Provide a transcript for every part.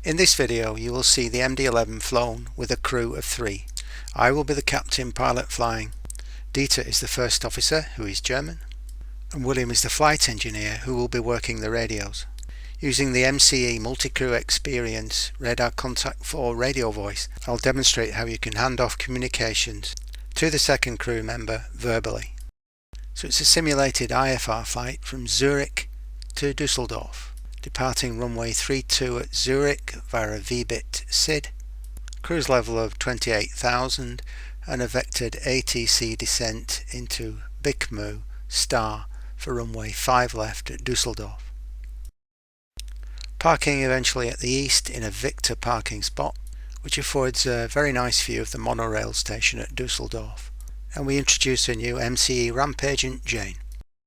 In this video you will see the MD-11 flown with a crew of 3. I will be the captain pilot flying, Dieter is the first officer who is German, and William is the flight engineer who will be working the radios. Using the M.C.E multi-crew experience radar contact for radio voice, I'll demonstrate how you can hand off communications to the second crew member verbally. So it's a simulated IFR flight from Zurich to Dusseldorf, departing runway 32 at Zurich via a VBIT SID, cruise level of 28,000 and a vectored ATC descent into BICMU star for runway 5 left at Dusseldorf. Parking eventually at the east in a Victor parking spot, which affords a very nice view of the monorail station at Dusseldorf. And we introduce a new M.C.E ramp agent, Jane.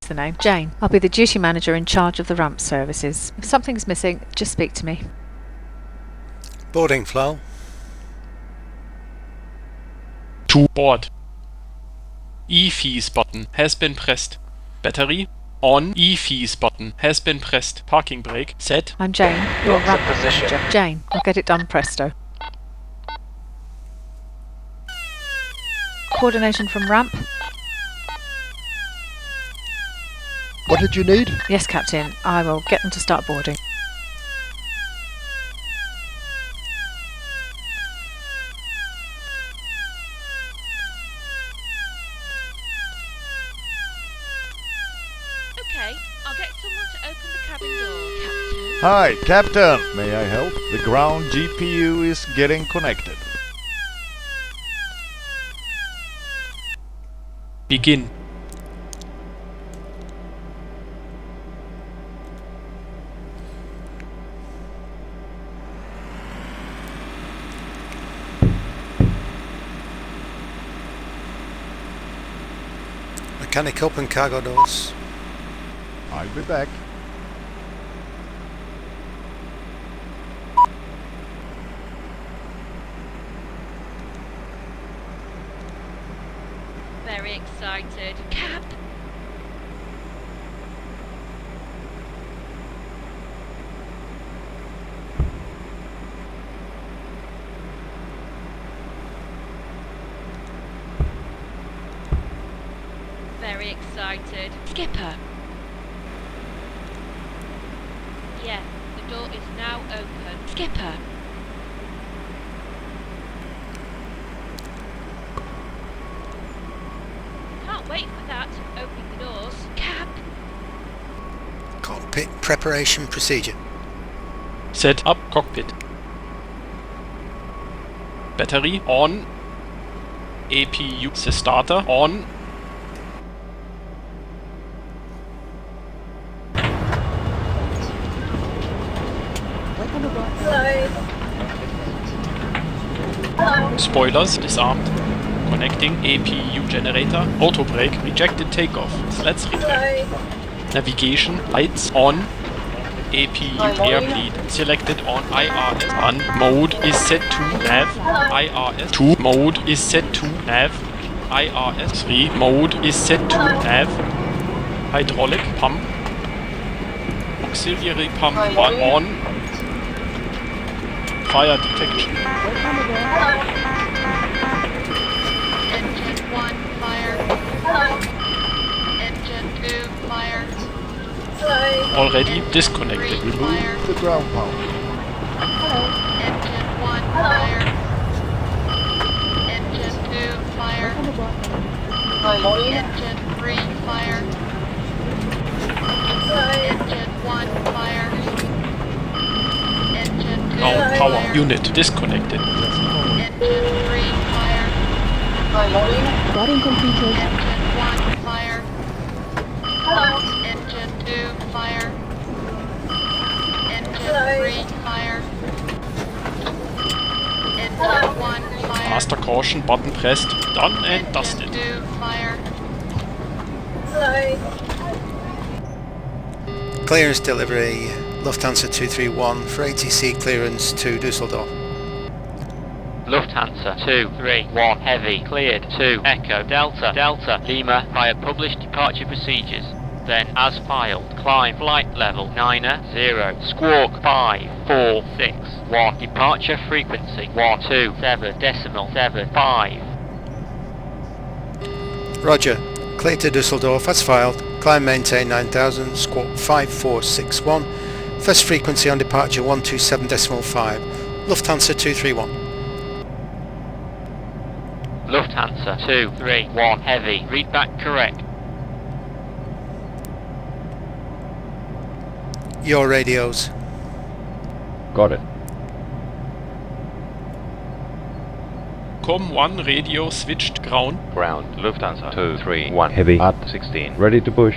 The name Jane. I'll be the duty manager in charge of the ramp services. If something's missing, just speak to me. Boarding flow. To board. E-fees button has been pressed. Battery on. E-fees button has been pressed. Parking brake set. I'm Jane, your ramp manager. Jane, I'll get it done presto. Coordination from ramp. What did you need? Yes, Captain. I will get them to start boarding. Okay, I'll get someone to open the cabin door, Captain. Hi, Captain. May I help? The ground GPU is getting connected. Begin. Mechanic open cargo doors. I'll be back. Very excited. Cap! Very excited. Skipper! Yeah, the door is now open. Skipper! Can't wait for that. Opening the doors. Cap! Cockpit preparation procedure. Set up cockpit. Battery on. APU the starter on. Spoilers disarmed. Connecting APU generator. Auto brake rejected takeoff. Slats retract. Navigation lights on. APU airbleed selected on IRS. On mode is set to nav. IRS 2 mode is set to nav. IRS 3 mode is set to nav. Hydraulic pump. Auxiliary pump on. Fire detection. Engine 1, fire. Engine 2, fire. Already disconnected. Remove the ground power. Engine 1, fire. Engine 2, fire. Engine 3, fire. Engine 1, fire. Engine 2, Ground power fire. unit disconnected. Engine 3, fire. Boarding completed. Engine 1, fire. Engine 2, fire. Engine 3, fire. Engine 1, fire. Master caution button pressed. Done and Engine dusted. 2, fire. Clearance delivery Lufthansa 231 for ATC clearance to Dusseldorf. Lufthansa 231 Heavy cleared to Echo Delta Delta Lima via published departure procedures. then as filed, climb flight level 90, squawk 5461, departure frequency 127.75. Roger. Clear to Dusseldorf as filed. Climb maintain 9000, squawk 5461. First frequency on departure 127.5. Lufthansa 231. Lufthansa 231 Heavy, read back correct. Your radios. Got it. Com1 radio switched ground. Ground, Lufthansa 231 Heavy at 16. Ready to push.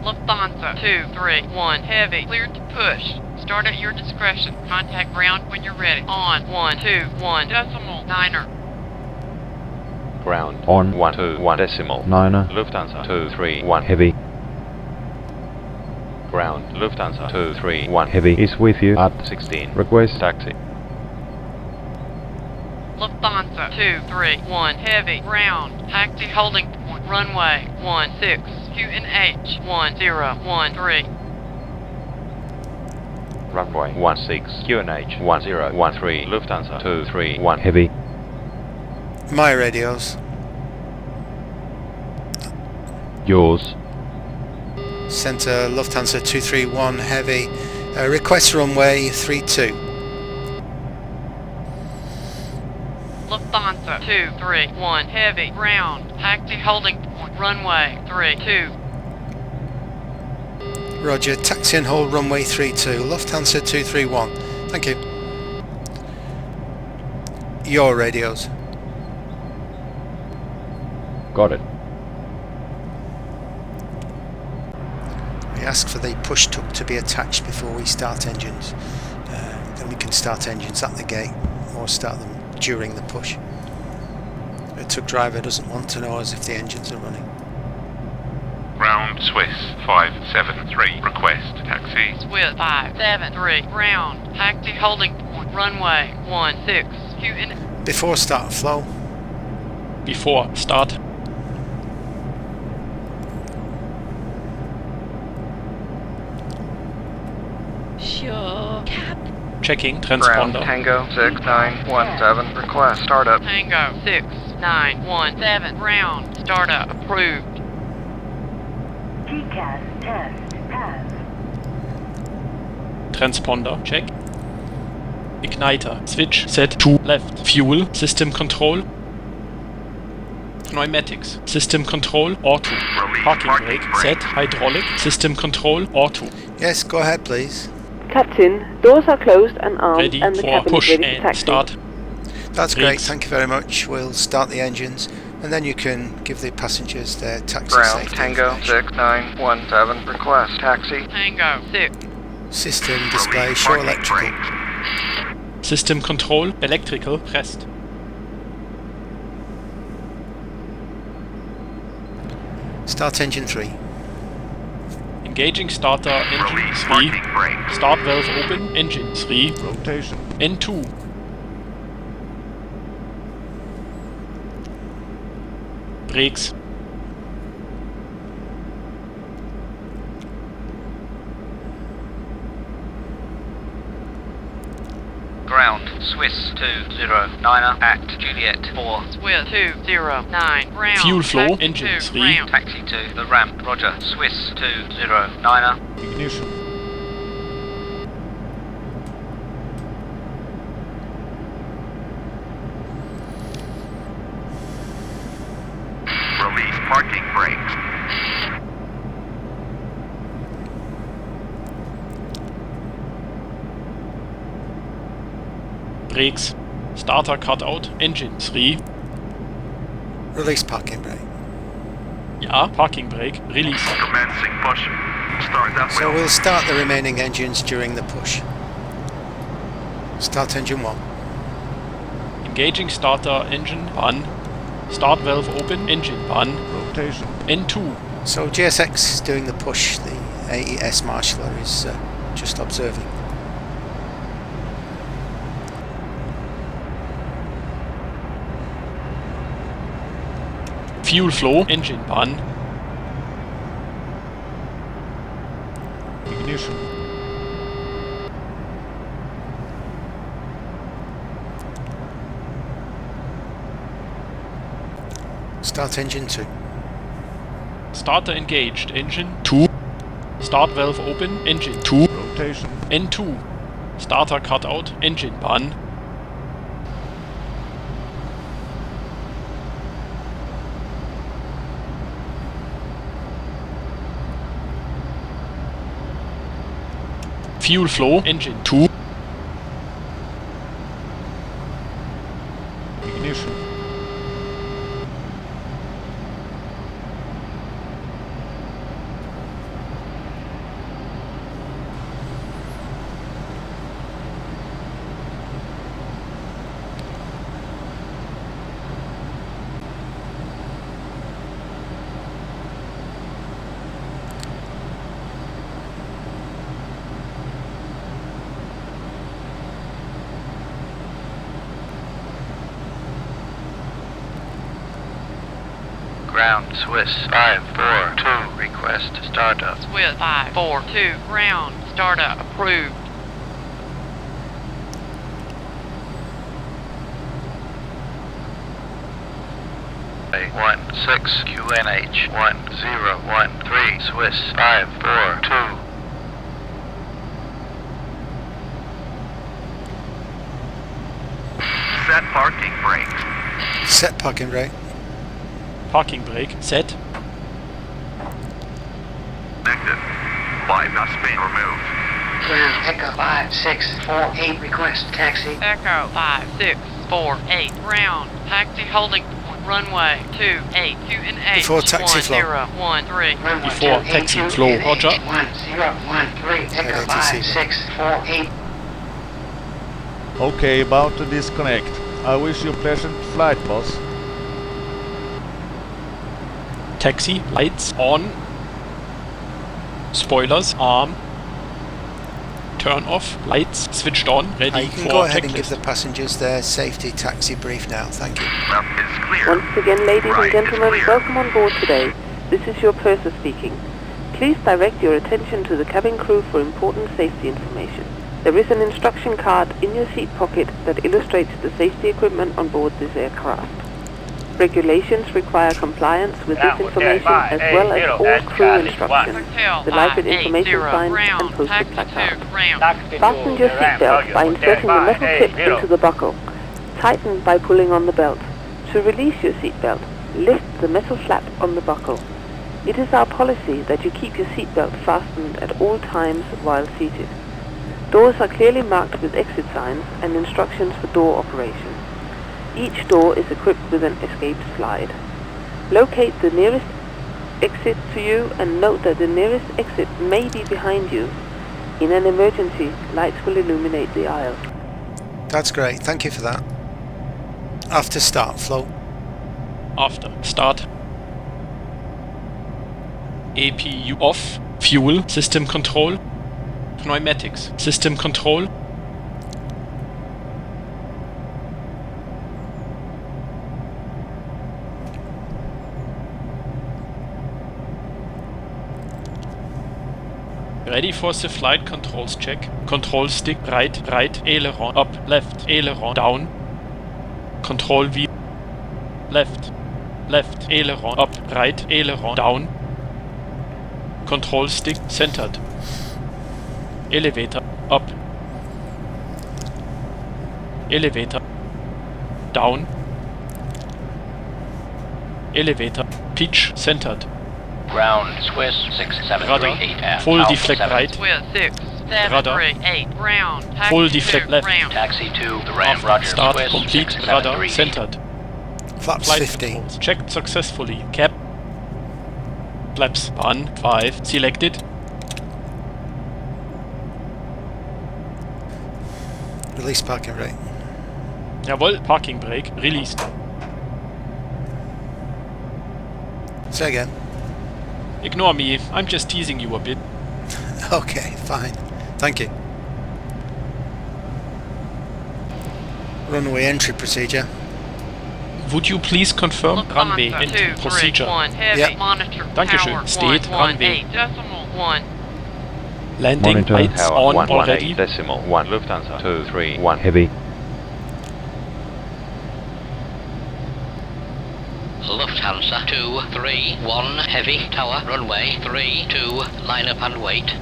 Lufthansa 231 Heavy, cleared to push. Start at your discretion. Contact ground when you're ready. On 121.9er. Ground on 121.9er. Lufthansa 231 Heavy. Ground, Lufthansa 231 Heavy is with you at 16. Request taxi. Lufthansa 231 Heavy, ground. Taxi holding point, runway 16, QNH 1013. Runway 16, QNH 1013. Lufthansa 231 Heavy. My radios. Yours. Centre Lufthansa 231 Heavy. Request runway 32. Lufthansa 231 Heavy, ground. Taxi holding point, runway 32. Roger. Taxi and hold runway 32. Lufthansa 231. Thank you. Your radios. Got it. We ask for the push tuck to be attached before we start engines. Then we can start engines at the gate or start them during the push. The truck driver doesn't want to know as if the engines are running. Ground Swiss 573, request taxi. Swiss 573, ground. Taxi holding point, runway 16, QN. Before start flow. Before start. Sure. Cap. Checking transponder. Tango 6917, request startup. Tango 6917, ground. Startup approved. TCAS test pass. Transponder. Check. Igniter. Switch set to left. Fuel. System control. Pneumatics. System control. Auto. Parking brake. Set. Hydraulic. System control. Auto. Yes, go ahead please. Captain, doors are closed and armed Ready and the for cabin push is ready to and taxi. start. That's great, Brakes. thank you very much. We'll start the engines and then you can give the passengers their taxi Ground safety Tango information. 6917, request taxi. Tango 6. System display show electrical. System control. Electrical. Pressed. Start engine 3. Engaging starter. Engine 3. Start valve open. Engine 3. Rotation. N2. Brakes. Ground Swiss 209 at Juliet 4. Swiss 209, ground. Fuel flow. Taxi Engine 2, 3. ground. Taxi to the ramp, roger. Swiss 209. Ignition. Release parking brakes. Brakes. Starter cut out. Engine 3. Release parking brake. Ja. Parking brake. Release. Commencing push. Start that So wheel. we'll start the remaining engines during the push. Start engine 1. Engaging starter. Engine 1. Start valve open. Engine 1. Rotation. N2. So GSX is doing the push, the AES marshaller is just observing. Fuel flow. Engine 1. Start engine 2. Starter engaged. Engine 2. Start valve open. Engine 2. Rotation. N2. Starter cut out. Engine on. Fuel flow. Engine 2. Ignition. Ground Swiss 542. Request startup. Swiss 542. Ground. Startup approved. A16 QNH 1013 Swiss 542. Set parking brakes. Set parking brake. Parking brake. Set. Connected. Flight must be removed. Ground Echo 5648 request taxi. Echo 5648. Ground. Taxi holding runway 28 QNH Before taxi flow. 1013. Before taxi flow. Roger. 1013 Echo 5648. Okay, about to disconnect. I wish you a pleasant flight, boss. Taxi. Lights on. Spoilers. Arm. Turn off. Lights switched on. Ready You can for go ahead and give checklist. the passengers their safety taxi brief now. Thank you. It's clear. Once again, ladies Right, and gentlemen, it's clear. welcome on board today. This is your purser speaking. Please direct your attention to the cabin crew for important safety information. There is an instruction card in your seat pocket that illustrates the safety equipment on board this aircraft. Regulations require compliance with this information as well as all crew instructions, the lighted information signs and posted placards. Fasten your seatbelt by inserting the metal tip into the buckle. Tighten by pulling on the belt. To release your seatbelt, lift the metal flap on the buckle. It is our policy that you keep your seatbelt fastened at all times while seated. Doors are clearly marked with exit signs and instructions for door operation. Each door is equipped with an escape slide. Locate the nearest exit to you and note that the nearest exit may be behind you. In an emergency, lights will illuminate the aisle. That's great. Thank you for that. After start flow. After start. APU off. Fuel. System control. Pneumatics. System control. Ready for the flight controls check. Control stick right, aileron up, left, aileron down. Control V left, aileron up, right, aileron down. Control stick centered. Elevator up. Elevator down. Elevator pitch centered. Ground Swiss 6738 Rudder full deflect right. Swiss 6738. Ground. Taxi Full to deflect left. ground. Taxi to the Ram After Roger. start Swiss complete. 6738. Rudder centered. Flaps Flight 15. controls checked successfully. Cap. Flaps 1, 5 selected. Release parking brake. Jawohl, parking brake released. Say again. Ignore me, I'm just teasing you a bit. Okay, fine. Thank you. Runway entry procedure. Would you please confirm runway Lufthansa entry 231 procedure? heavy Yep. monitor Dankeschön. tower Steht 118 decimal 1. Landing Monitor lights tower on 118 already. decimal 1 Lufthansa 231 heavy. Lufthansa Lufthansa 231 heavy, tower, runway 32, line up and wait.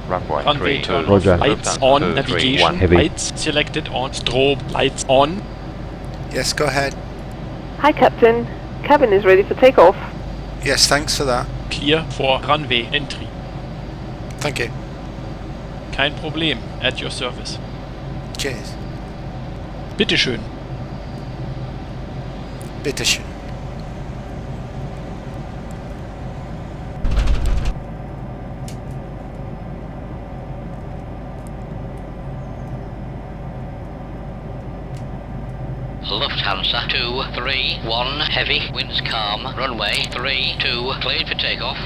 Runway 2, Roger. lights on, navigation, lights selected on, strobe, lights on. Yes, go ahead. Hi, Captain. Cabin is ready for takeoff. Yes, thanks for that. Clear for runway entry. Thank you. Kein Problem, at your service. Cheers. Bitteschön. Bitteschön. Lufthansa 231 heavy, winds calm, runway 32, cleared for takeoff.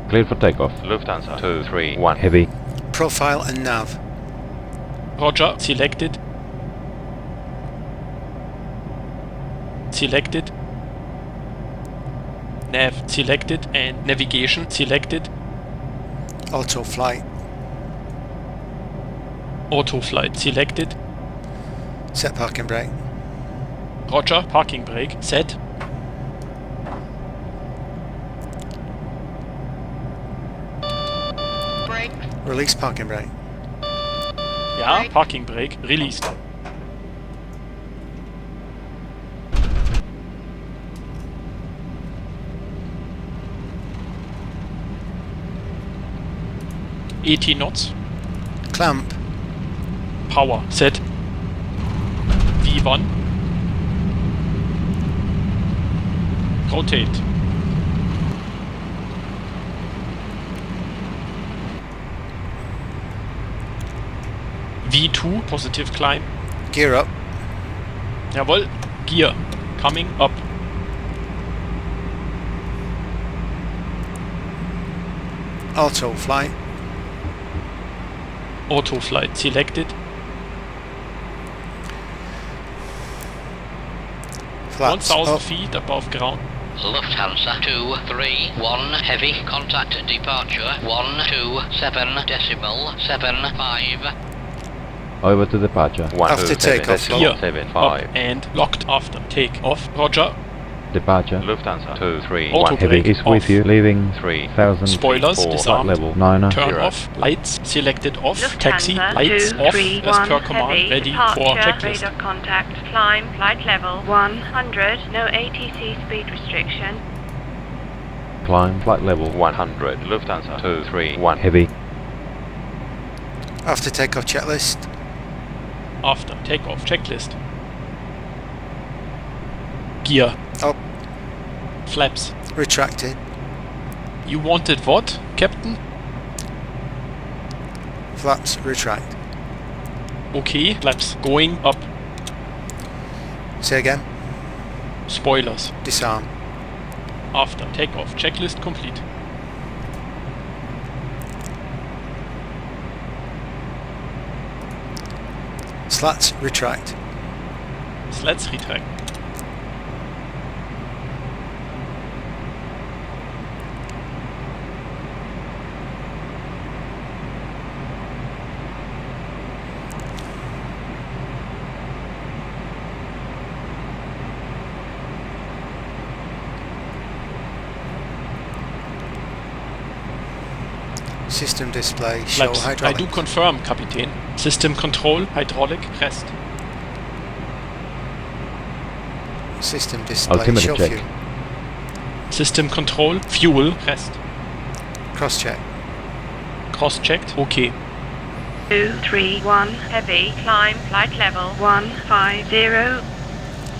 Cleared for takeoff. Lufthansa 231 heavy. Profile and nav. Roger, selected. Selected. Nav selected and navigation selected. Auto flight. Auto flight selected. Set parking brake. Roger, parking brake set. Brake. Release parking brake. Ja, parking brake released. $80 knots. Clamp. Power set. V1. Rotate. V2, positive climb. Gear up. Jawohl. Gear. Coming up. Auto flight. Auto flight selected. Flaps 1000 up. feet above ground. Lufthansa 231 heavy, contact departure 127.75. Over to departure. After takeoff. Gear 127.5. up and locked after take-off. Roger. Departure. Lufthansa 231 Auto Heavy brake is with off. you, leaving 3000 Spoilers flight disarmed. level 9. Turn Zero. off. Lights selected off. Lufthansa Taxi. Lights off. As per command. Ready for checklist. Radar contact, climb, flight level 100, no ATC speed restriction. Climb flight level 100 Lufthansa 231 heavy. After takeoff checklist. After takeoff checklist. Gear. Up. Flaps. Retracted. You wanted what, Captain? Flaps retract. Okay. Flaps going up. Say again. Spoilers. Disarm. After takeoff checklist complete. Slats retract. Slats retract. System display. Show Flaps. I hydraulic. do confirm, Kapitän. System control, hydraulic, rest. System display. Altimeter Show check. fuel. System control, fuel, rest. Cross check. Cross checked, okay. 231 heavy, climb, flight level 150.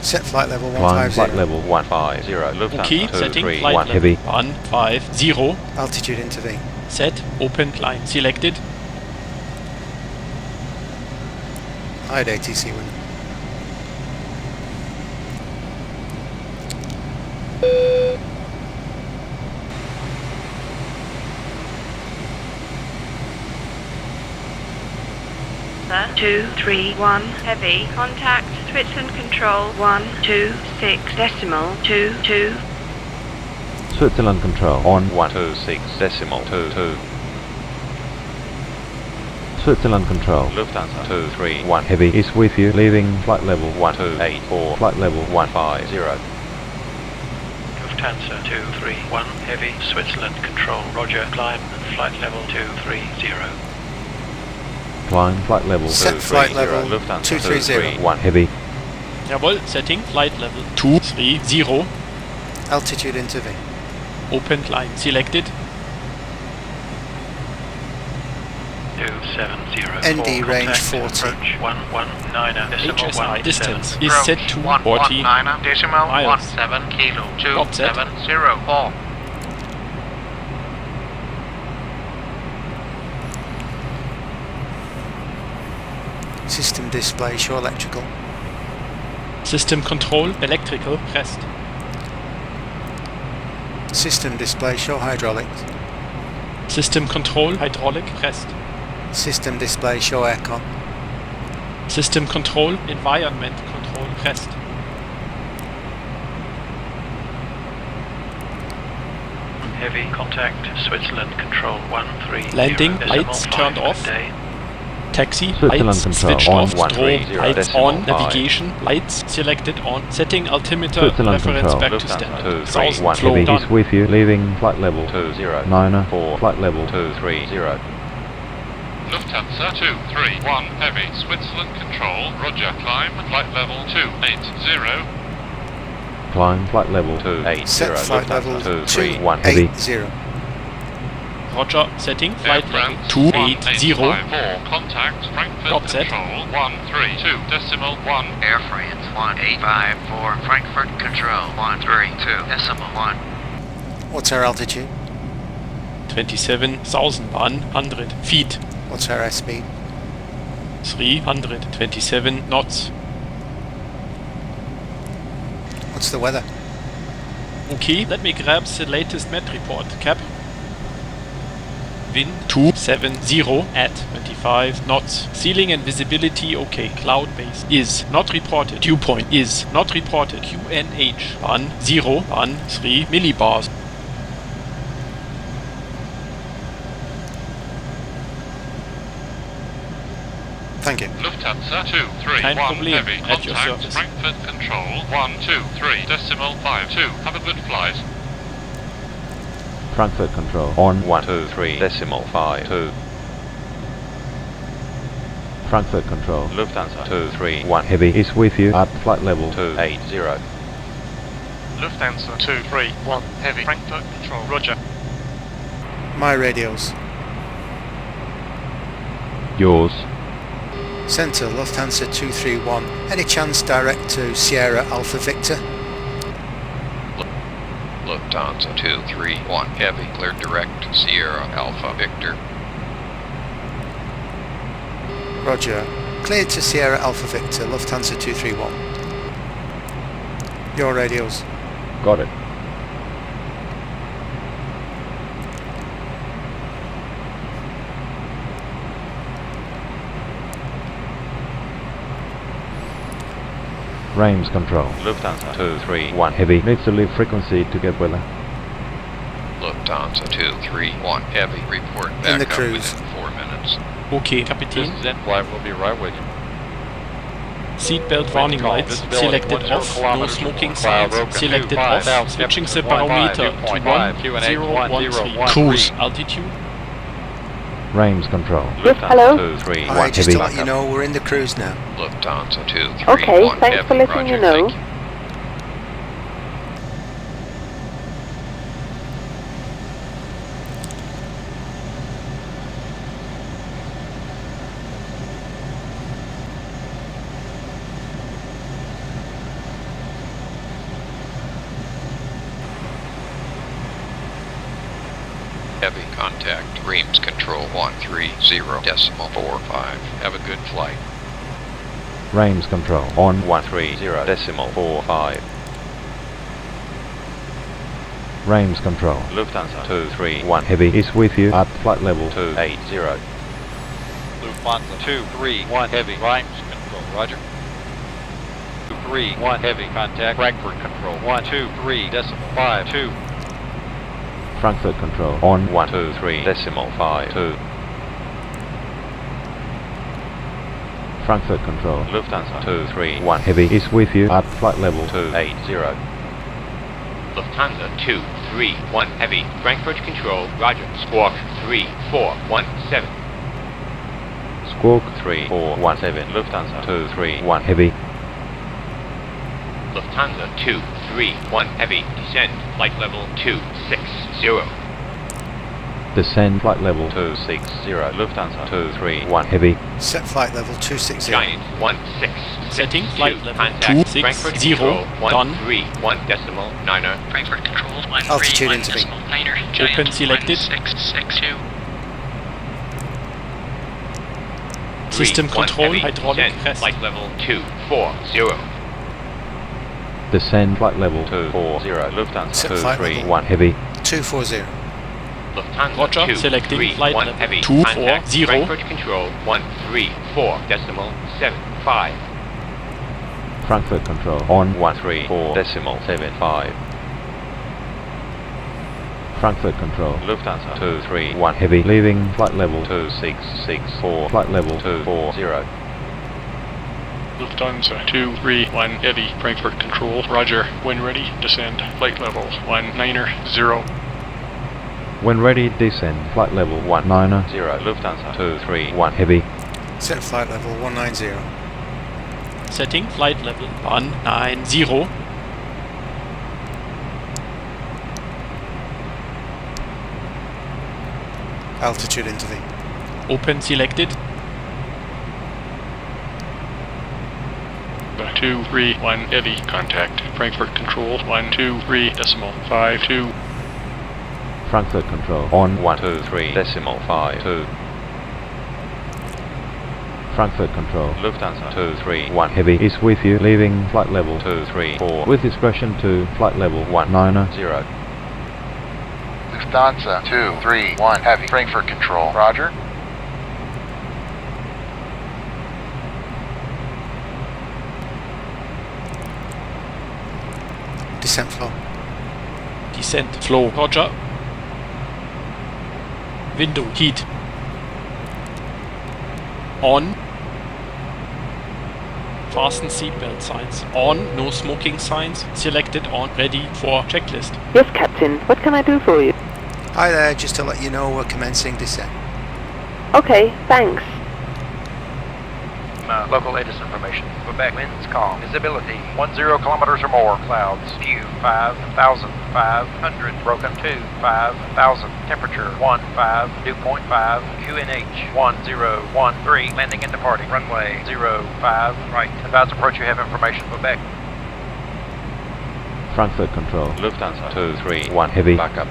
Set flight level Climb 150. flight level 150 Lufthansa Okay, setting 231 flight level heavy. 150. Altitude intervene. Set, open, climb, selected. Hide ATC window. Lufthansa 231 heavy, contact Switzerland control 126.22. Switzerland control on 126.22 Switzerland Control. Lufthansa 231 Heavy is with you, leaving flight level 1284, flight level 150. Lufthansa 231 Heavy, Switzerland Control. Roger, climb flight level 230. climb flight level Set flight level Lufthansa 230. Heavy, Jawohl, setting flight level 230. Altitude intervene. Open climb selected. 270. ND range 40. Approach 119.1 HSI distance is Approach set to 40 119.17 miles. kilo. Got set. 2704. System display show electrical. System control electrical pressed. System display show hydraulics. System control hydraulic pressed. System display show aircon. System control environment control pressed. Heavy contact Switzerland Control 130. Landing decimal lights 5 turned off. day. Taxi Switzerland lights control switched on. off. 130 Strobe lights decimal on. 5. Navigation lights selected on. Setting altimeter Switzerland reference control. back to Lufthansa standard. 231 flow Heavy done. is with you, leaving flight level 204, flight level 230. Lufthansa 231 Heavy, Switzerland Control, Roger, climb, flight level 280. climb flight level 280. Set flight level Lufthansa 231 Heavy. 280. Roger, setting flight level France 280. 1854, contact Frankfurt Got set. Control 132.1. Air France 1854, Frankfurt Control 132.1. What's our altitude? 27,100 feet. What's our airspeed? 327 knots. What's the weather? Okay, let me grab the latest Met report. Cap. Wind 270 at 25 knots. Ceiling and visibility okay. Cloud base is not reported. Dew point is not reported. QNH 1013 millibars. Thank you. Lufthansa 231 Kein Problem. Heavy, At your contact service. Frankfurt Control 123.52. Have a good flight. Frankfurt Control on 123.52. Frankfurt Control Lufthansa 231 Heavy is with you at flight level 280. Lufthansa 231 Heavy, Frankfurt Control, Roger. My radios. yours. Centre Lufthansa 231. Any chance direct to Sierra Alpha Victor? Lufthansa 231 Heavy, clear direct to Sierra Alpha Victor. Roger. Cleared to Sierra Alpha Victor, Lufthansa 231. Your radios. Got it. Rames control. Lufthansa 231 Heavy needs to leave frequency to get weather. Lufthansa 231 Heavy, report back In the up cruise. within 4 minutes. Okay, Kapitän. This is in-flight, we'll be right with you. Seatbelt warning lights selected off, no smoking signs selected off, switching the barometer to 1013, cruise altitude. Rames control. Yes, hello? 231 Hi, just Heavy. to let you know, we're in the cruise now. Lufthansa 231 Okay, thanks Heavy, for letting Roger, me know. thank you. Heavy contact, Reams Control 130.45. Have a good flight. Rames control on 130.45. Rames control. Lufthansa 231 Heavy is with you at flight level 280. Lufthansa 231 Heavy, Reims Control, Roger. 231 Heavy, contact Frankfurt Control 123.52. Frankfurt control on 123.52. Frankfurt Control. Lufthansa 231 Heavy is with you at flight level 280. Lufthansa 231 Heavy, Frankfurt Control, roger. Squawk 3417. Squawk 3417 Lufthansa 231 Heavy. Lufthansa 231 Heavy, descend, flight level 260. Descend flight level 260 Lufthansa 231 Heavy. Set flight level 260. Giant 16. Setting flight level Contact 260. Frankfurt Control Done. 131.9er. Frankfurt Control, Altitude intervene. 131.9er. Giant Open selected. 1662. System control, heavy, hydraulic descend, rest. flight level 240. Descend flight level 240 Lufthansa Set flight 231 Heavy. 240. Lufthansa Roger, 2, selecting 3, flight 1 level heavy, 240. contact Frankfurt Control 134.75. Frankfurt Control on 134.75. Frankfurt Control Lufthansa 231 Heavy leaving flight level 2664 flight level 240. Lufthansa 231 Heavy, Frankfurt Control, roger. When ready, descend, flight level 190. When ready, descend flight level 190 Lufthansa 231 Heavy. Set flight level 190. Setting flight level 190. Altitude intervene. Open selected. 231 Heavy, contact Frankfurt Control 123.52. Frankfurt Control on 123.52. Frankfurt Control Lufthansa 231 Heavy is with you leaving flight level 234 with discretion to flight level 190. Lufthansa 231 Heavy, Frankfurt Control, roger. Descent flow. Descent flow, roger. Window heat. On. Fasten seatbelt signs. On. No smoking signs. Selected on. Ready for checklist. Yes, Captain. What can I do for you? Hi there, just to let you know we're commencing descent. Okay, thanks. Local ATIS information. Quebec winds calm. Visibility 10 kilometers or more. Clouds few. 5,500. Broken 2. 5,000. Temperature 15. Dew point 5. QNH 1013. Landing and departing. Runway 05. Right. Advise approach. You have information. Quebec. Frankfurt Control Lufthansa 231 Heavy backup.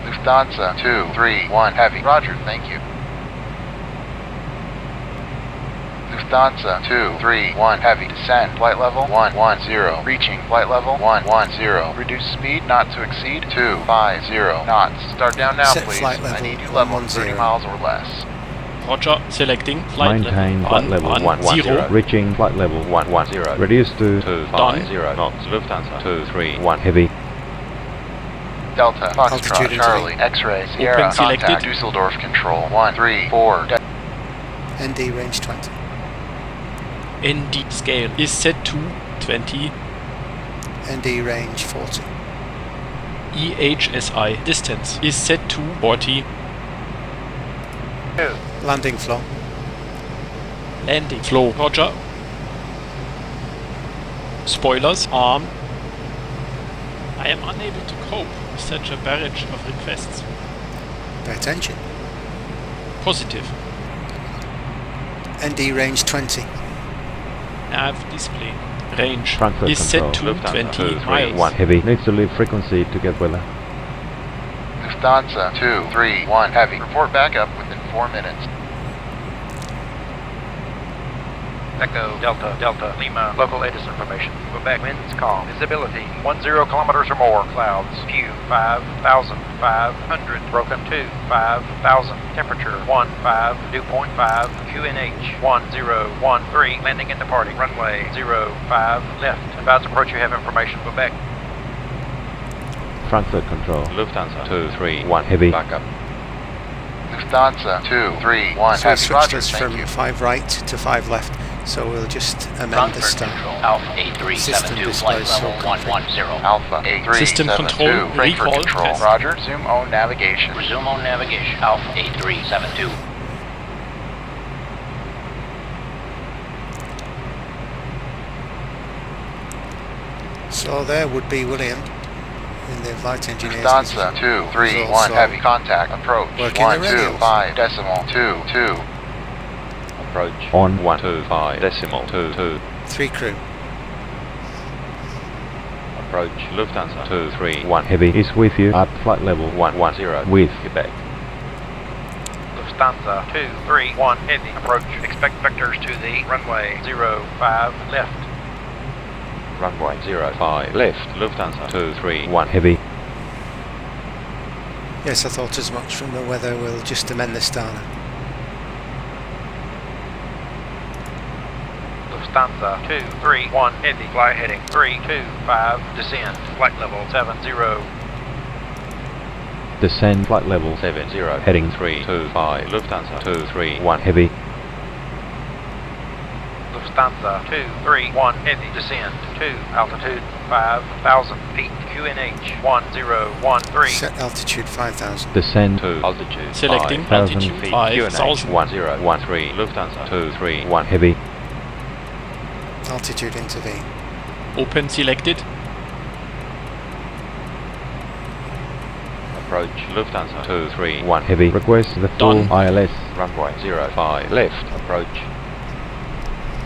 Lufthansa 231 Heavy, roger, thank you. Lufthansa 231 Heavy, descend, flight level 110, reaching flight level 110, reduce speed not to exceed 250 knots. Start down now, Set please. flight I level need you level 30 110. miles or less. Roger, selecting flight Maintain level flight level 110, reaching flight level 110, reduce to 250 knots. Lufthansa 231 Heavy. Delta, Foxtrot, Altitude Charlie, X-ray, Sierra, Open selected. contact, Dusseldorf Control, 134. ND range 20. ND scale is set to 20. ND range 40. EHSI distance is set to 40. Landing flow. Landing flow, roger. Spoilers arm. I am unable to cope with such a barrage of requests. Pay attention. Positive. ND range 20. Nav display. Range Frankfurt is Control set to Lufthansa 20 231 miles. Heavy needs to leave frequency to get weather. Lufthansa 231 Heavy, report backup within 4 minutes. Echo, Delta, Delta, Lima, local ATIS information. Quebec winds calm. Visibility 10 kilometers or more. Clouds few. 5,500. Broken 2. 5,000. Temperature 15. Dew point 5. QNH 1013. Landing and departing. Runway 05. Left. Advise approach. You have information. Quebec. Frankfurt Control Lufthansa 231 Heavy backup. Lufthansa 231 So he Heavy. switched Roger, us thank from you. 5 right to 5 left. So we'll just amend the start. Alpha System A372 displays flight so level complete. 110. Alpha A372 System control, Frankfurt recall, control. test. Roger, resume own navigation. Resume on navigation. Alpha A372. So there would be William in the flight engineer's Lufthansa position. 231 So- Heavy. Contact. Approach. Working the radios. 125.22. Approach on 125.22. 3 crew. Approach Lufthansa 231 Heavy is with you at flight level 110 with Quebec. Lufthansa 231 Heavy. Approach. Expect vectors to the runway 05 left. Runway 05 left. Lufthansa 231 Heavy. Yes, I thought as much from the weather. We'll just amend the star now. Lufthansa 231 Heavy. Fly heading 325. Descend. Flight level 70. Descend flight level 70. Heading 325. Lufthansa 231 Heavy. Lufthansa 231 Heavy. Descend to altitude 5,000 feet. QNH 1013. Set altitude 5,000. Descend to altitude Selecting 5,000 altitude feet. 5,000. QNH 1013. Lufthansa 231 Heavy. Altitude intervene. Open selected. Approach Lufthansa 231 Heavy. Request the full Done. ILS. Runway 05 left. Approach.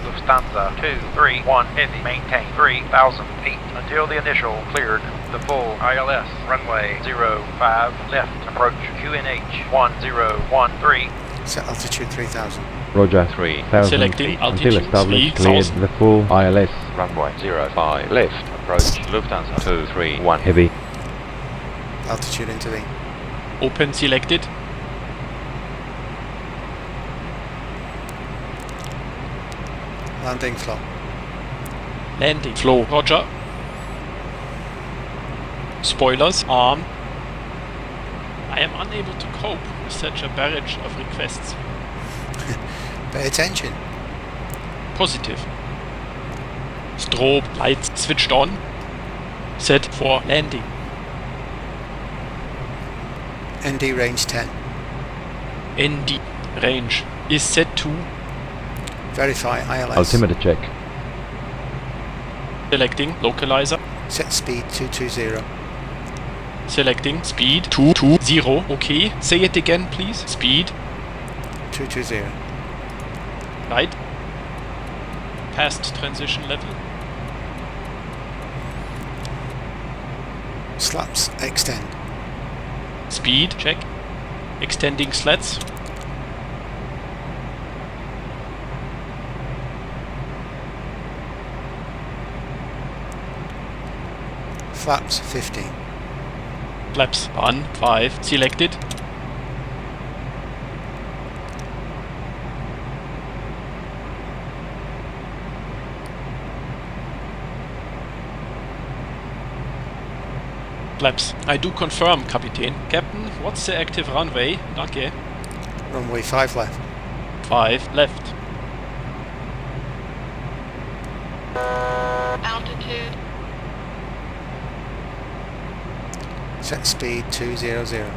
Lufthansa 231 Heavy. Maintain 3,000 feet until the initial cleared. The full ILS. Runway 05 left. Approach QNH 1013. Set altitude 3,000. Roger 3,000 Selecting feet altitude until established. Cleared 3,000. the full ILS. Runway 05 left. Approach Lufthansa 231 Heavy. Altitude intervene. Open selected. Landing flow. Landing flow. Roger. Spoilers arm. I am unable to cope with such a barrage of requests. Pay attention. Positive. Strobe lights switched on. Set for landing. ND range 10. ND range is set to. Verify ILS. Altimeter check. Selecting localizer. Set speed 220. Selecting speed 220. Okay. Say it again, please. Speed 220. right. Past transition level. Slaps extend. Speed check. Extending slats. Flaps 15. Flaps 1, 5 selected. Flaps. I do confirm, Kapitän. Captain, what's the active runway? Danke. Runway 5 left. 5 left. Altitude. Set speed 200.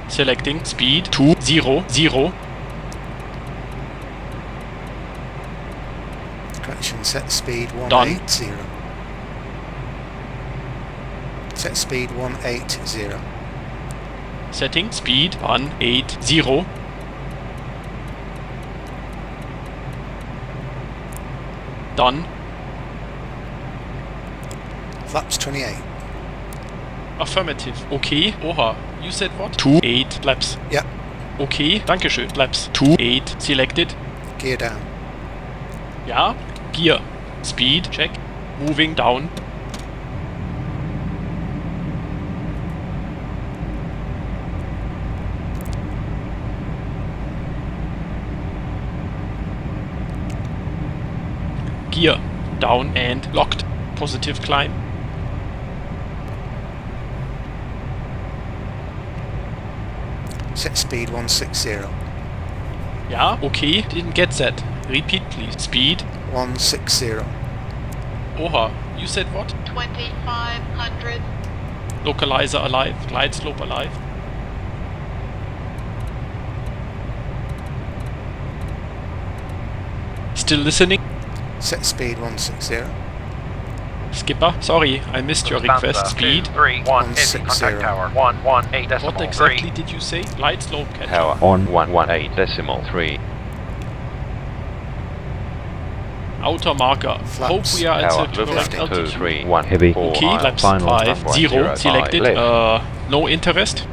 Selecting speed 200. Correction, set speed Done. 180. Set speed 180. Setting speed 180. Done. Flaps 28. Affirmative. Okay. Oha. You said what? 28 flaps. Yep. Okay. Dankeschön. Flaps. 28 selected. Gear down. Ja. Gear. Speed. Check. Moving down. Gear. Down and locked. Positive climb. Set speed 160. Yeah, okay, didn't get that. Repeat please. Speed 160. Oha, you said what? 2500. Localizer alive, glide slope alive. Still listening? Set speed 160. Skipper, sorry, I missed your request. Speed 231 heavy, contact tower 118 decimal What exactly did you say? Glide slope catch Tower on 118.3. Outer marker. Hope we are at the correct Lufthansa altitude. 231 heavy. Okay, flaps Final 5, 0, selected. No interest.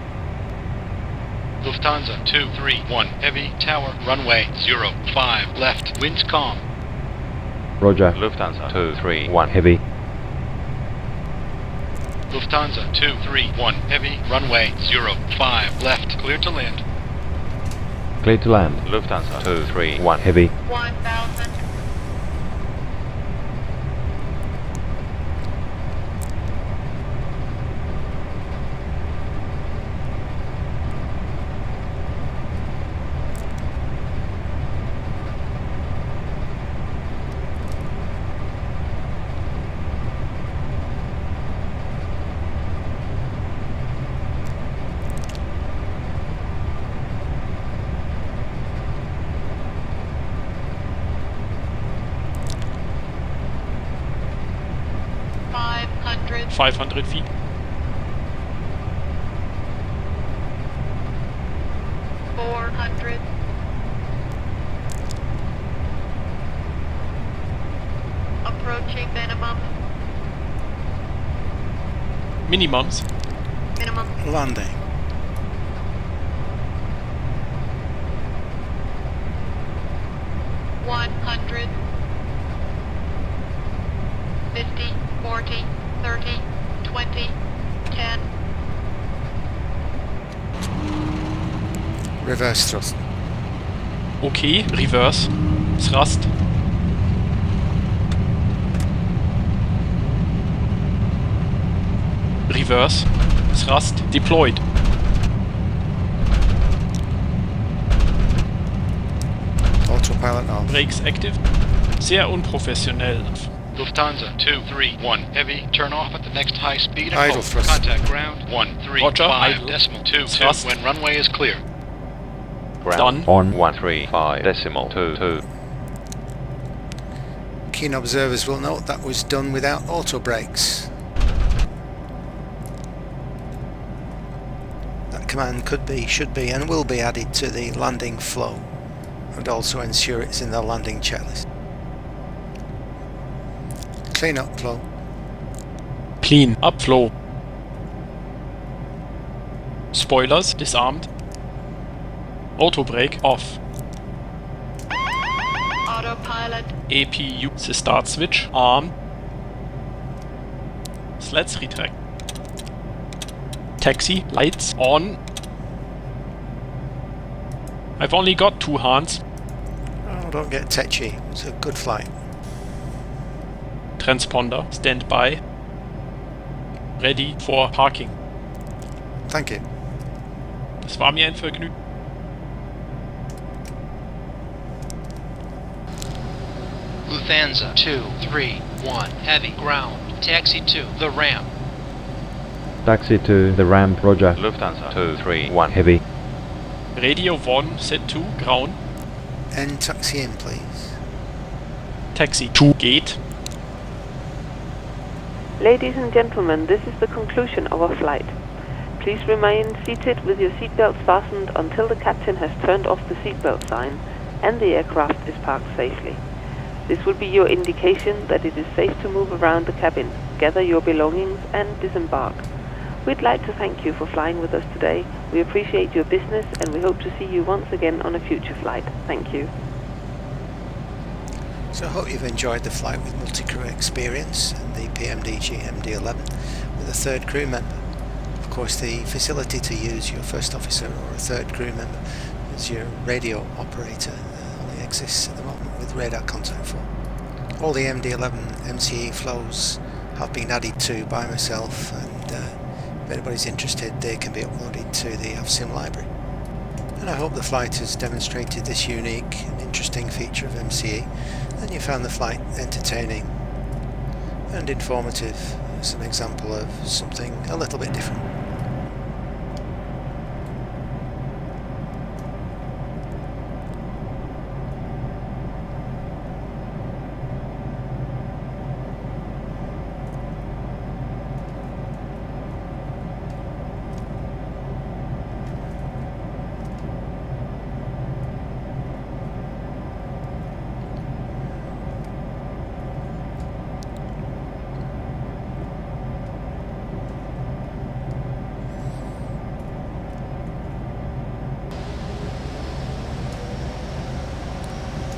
Lufthansa 231 heavy, tower, runway 05 left, winds calm. Roger. Lufthansa 231 heavy. Lufthansa 231 heavy, runway 05 left, clear to land. Clear to land. Lufthansa 231 heavy. 1000. $500. 500 feet. $400. Approaching minimum. Minimums. Minimum. Landing. $100. 50, 40, 30, 20, 10. Reverse thrust. Okay, reverse. Thrust. Reverse. Thrust deployed. Autopilot off. Brakes active. Sehr unprofessionell. Lufthansa 231 heavy, turn off at the next high speed and Idle hold. thrust. Contact ground 135 decimal 22 when runway is clear. Done. On 135 decimal 22. Keen observers will note that was done without auto brakes. That command could be, should be and will be added to the landing flow and also ensure it's in the landing checklist. Clean up flow. Clean upflow. Spoilers disarmed. Auto brake off. Autopilot. APU the start switch armed. Sleds retract. Taxi lights on. I've only got 2 hands. Oh, don't get tetchy. It's a good flight. Transponder stand by. Ready for parking. Thank you. Das war mir ein Vergnügen. Lufthansa 231 heavy, ground, taxi to the ramp. Taxi to the ramp, roger. Lufthansa 231 heavy. Radio 1 set to ground. And taxi in, please. Taxi 2 gate. Ladies and gentlemen, this is the conclusion of our flight. Please remain seated with your seatbelts fastened until the captain has turned off the seatbelt sign and the aircraft is parked safely. This will be your indication that it is safe to move around the cabin, gather your belongings and disembark. We'd like to thank you for flying with us today. We appreciate your business and we hope to see you once again on a future flight. Thank you. So I hope you've enjoyed the flight with multi-crew experience and the PMDG MD-11 with a third crew member. Of course, the facility to use your first officer or a third crew member as your radio operator only exists at the moment with radar contact for. All the MD-11 M.C.E flows have been added to by myself, and if anybody's interested, they can be uploaded to the Avsim Library. And I hope the flight has demonstrated this unique and interesting feature of M.C.E. and you found the flight entertaining and informative as an example of something a little bit different.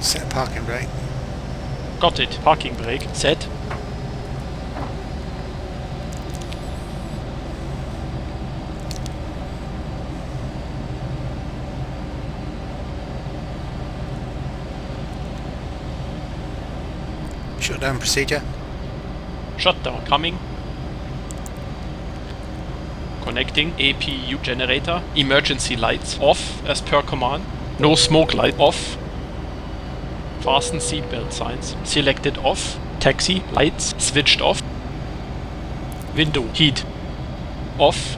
Set parking brake. Got it. Parking brake. Set. Shutdown procedure. Shutdown coming. Connecting APU generator. Emergency lights off as per command. No smoke light off. Fasten seatbelt signs. Selected off. Taxi lights switched off. Window heat off.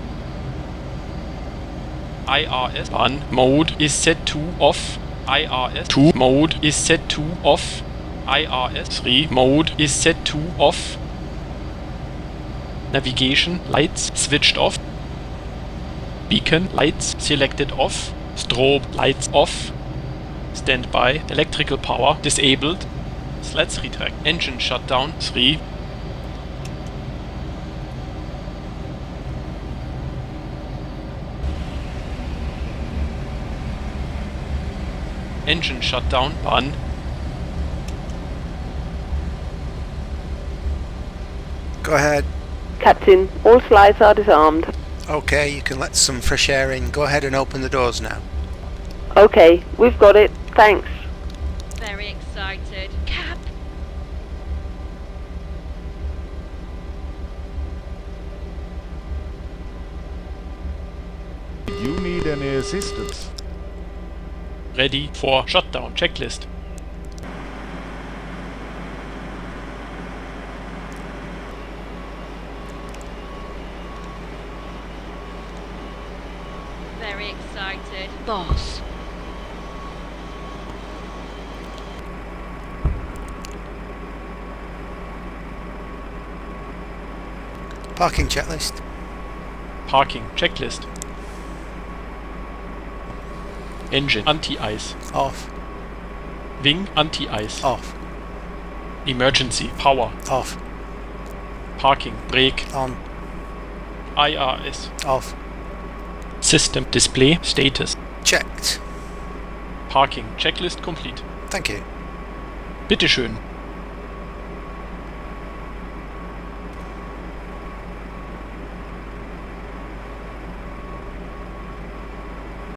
IRS 1 mode is set to off. IRS 2 mode is set to off. IRS 3 mode is set to off. Navigation lights switched off. Beacon lights selected off. Strobe lights off. Standby electrical power disabled. Sleds retract. Engine shutdown 3. Engine shutdown 1. Go ahead. Captain, all slides are disarmed. Okay, you can let some fresh air in. Go ahead and open the doors now. Okay, we've got it. Thanks. Very excited. Cap! Do you need any assistance? Ready for shutdown checklist. Very excited. Boss. Parking checklist. Parking checklist. Engine anti-ice Off. Wing anti-ice Off. Emergency power Off. Parking brake On. IRS Off. System display status Checked. Parking checklist complete. Thank you. Bitteschön.